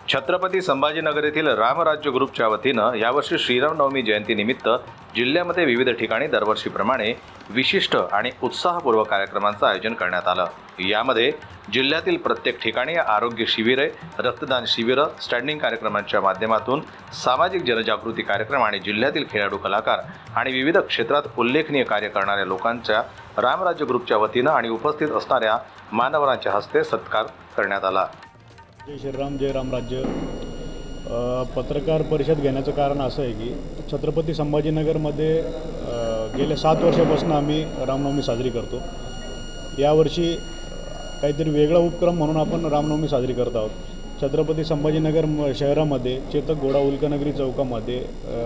छत्रपती संभाजीनगर येथील रामराज्य ग्रुपच्या वतीनं यावर्षी श्रीरामनवमी जयंतीनिमित्त जिल्ह्यामध्ये विविध ठिकाणी दरवर्षीप्रमाणे विशिष्ट आणि उत्साहपूर्वक कार्यक्रमांचं आयोजन करण्यात आलं। यामध्ये जिल्ह्यातील प्रत्येक ठिकाणी आरोग्य शिबिरे, रक्तदान शिबिरं, स्टँडिंग कार्यक्रमांच्या माध्यमातून सामाजिक जनजागृती कार्यक्रम आणि जिल्ह्यातील खेळाडू कलाकार आणि विविध क्षेत्रात उल्लेखनीय कार्य करणाऱ्या लोकांच्या रामराज्य ग्रुपच्या वतीनं आणि उपस्थित असणाऱ्या मान्यवरांच्या हस्ते सत्कार करण्यात आला। जय श्रीराम जय रामराज्य पत्रकार परिषद घेण्याचं कारण असं आहे की छत्रपती संभाजीनगरमध्ये गेल्या 7 वर्षापासून आम्ही रामनवमी साजरी करतो। यावर्षी काहीतरी वेगळा उपक्रम म्हणून आपण रामनवमी साजरी करत आहोत। छत्रपती संभाजीनगर शहरामध्ये चेतक घोडा उल्कानगरी चौकामध्ये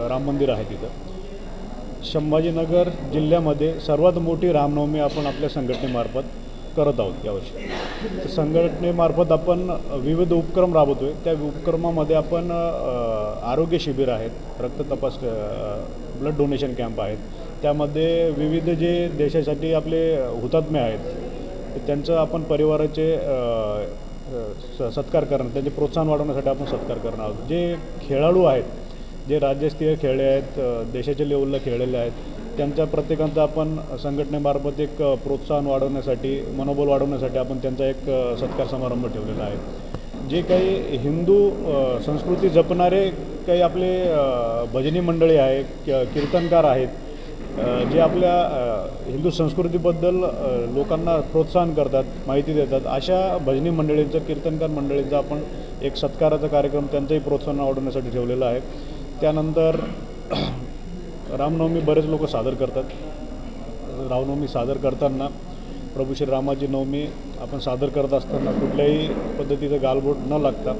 राम मंदिर आहे। तिथं संभाजीनगर जिल्ह्यामध्ये सर्वात मोठी रामनवमी आपण आपल्या संघटनेमार्फत करत आहोत। यावर्षी संघटनेमार्फत आपण विविध उपक्रम राबवतो आहे। त्या उपक्रमामध्ये आपण आरोग्य शिबिर आहेत, रक्त तपास ब्लड डोनेशन कॅम्प आहेत, त्यामध्ये विविध जे देशासाठी आपले हुतात्मे आहेत त्यांचं आपण परिवाराचे सत्कार करणं, त्यांचे प्रोत्साहन वाढवण्यासाठी आपण सत्कार करणार आहोत। जे खेळाडू आहेत, जे राज्यस्तरीय खेळले आहेत, देशाच्या लेवलला खेळलेले आहेत, त्यांच्या प्रत्येकांचा आपण संघटनेमार्फत एक प्रोत्साहन वाढवण्यासाठी, मनोबल वाढवण्यासाठी आपण त्यांचा एक सत्कार समारंभ ठेवलेला आहे। जे काही हिंदू संस्कृती जपणारे काही आपले भजनी मंडळी आहेत, कीर्तनकार आहेत, जे आपल्या हिंदू संस्कृतीबद्दल लोकांना प्रोत्साहन करतात, माहिती देतात, अशा भजनी मंडळींचं, कीर्तनकार मंडळींचा आपण एक सत्काराचा कार्यक्रम त्यांचंही प्रोत्साहन वाढवण्यासाठी ठेवलेला आहे। त्यानंतर रामनवमी बरेच लोक सादर करतात। रामनवमी सादर करताना प्रभू श्रीरामाची नवमी आपण सादर करत असताना कुठल्याही पद्धतीचं गालबोट न लागता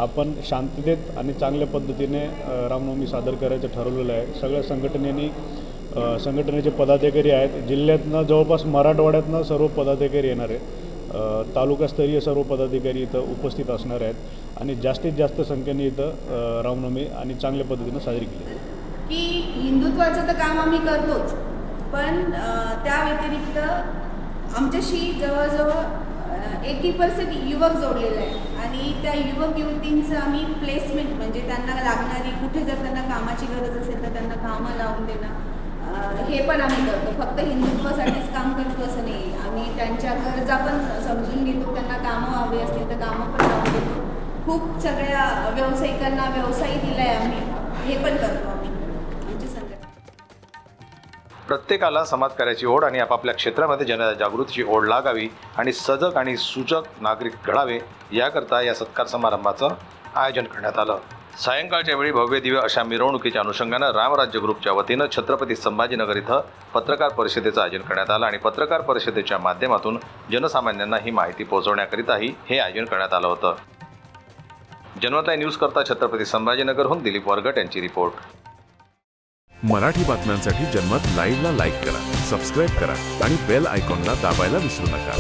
आपण शांततेत आणि चांगल्या पद्धतीने रामनवमी सादर करायचं ठरवलेलं आहे। सगळ्या संघटनेचे पदाधिकारी आहेत। जिल्ह्यातनं जवळपास मराठवाड्यातनं सर्व पदाधिकारी येणार आहेत। तालुकास्तरीय सर्व पदाधिकारी इथं उपस्थित असणार आहेत आणि जास्तीत जास्त संख्येने इथं रामनवमी आणि चांगल्या पद्धतीनं साजरी केली की हिंदुत्वाचं तर काम आम्ही करतोच, पण त्या व्यतिरिक्त आमच्याशी जवळजवळ 80% युवक जोडलेले आहे आणि त्या युवक युवतींचं आम्ही प्लेसमेंट म्हणजे त्यांना लागणारी कुठे जर त्यांना कामाची गरज असेल तर त्यांना कामं लावून देणं हे पण आम्ही करतो। फक्त हिंदुत्वासाठीच काम करतो असं नाही, आम्ही त्यांच्या गरजा पण समजून घेतो, त्यांना कामं हवी असतील तर कामं पण लावून देतो। खूप सगळ्या व्यावसायिकांना व्यवसाय दिला आहे आम्ही, हे पण करतो आम्ही आमची संघटना। प्रत्येकाला समाजकार्याची ओढ आणि आपापल्या क्षेत्रामध्ये जनजागृतीची ओढ लागावी आणि सजग आणि सूचक नागरिक घडावे याकरता या सत्कार समारंभाचं आयोजन करण्यात आलं। सायंकाळच्या वेळी भव्य दिव्य अशा मिरवणुकीच्या अनुषंगानं रामराज्य ग्रुपच्या वतीनं छत्रपती संभाजीनगर इथं पत्रकार परिषदेचं आयोजन करण्यात आलं आणि पत्रकार परिषदेच्या माध्यमातून जनसामान्यांना ही माहिती पोहोचवण्याकरिताही हे आयोजन करण्यात आलं होतं। जनमत न्यूज करता छत्रपती संभाजीनगरहून दिलीप वरगट यांची रिपोर्ट। मराठी बातम्यांसाठी जनमत लाईव्हला लाईक करा, सबस्क्राईब करा आणि बेल आयकॉनला दाबायला विसरू नका।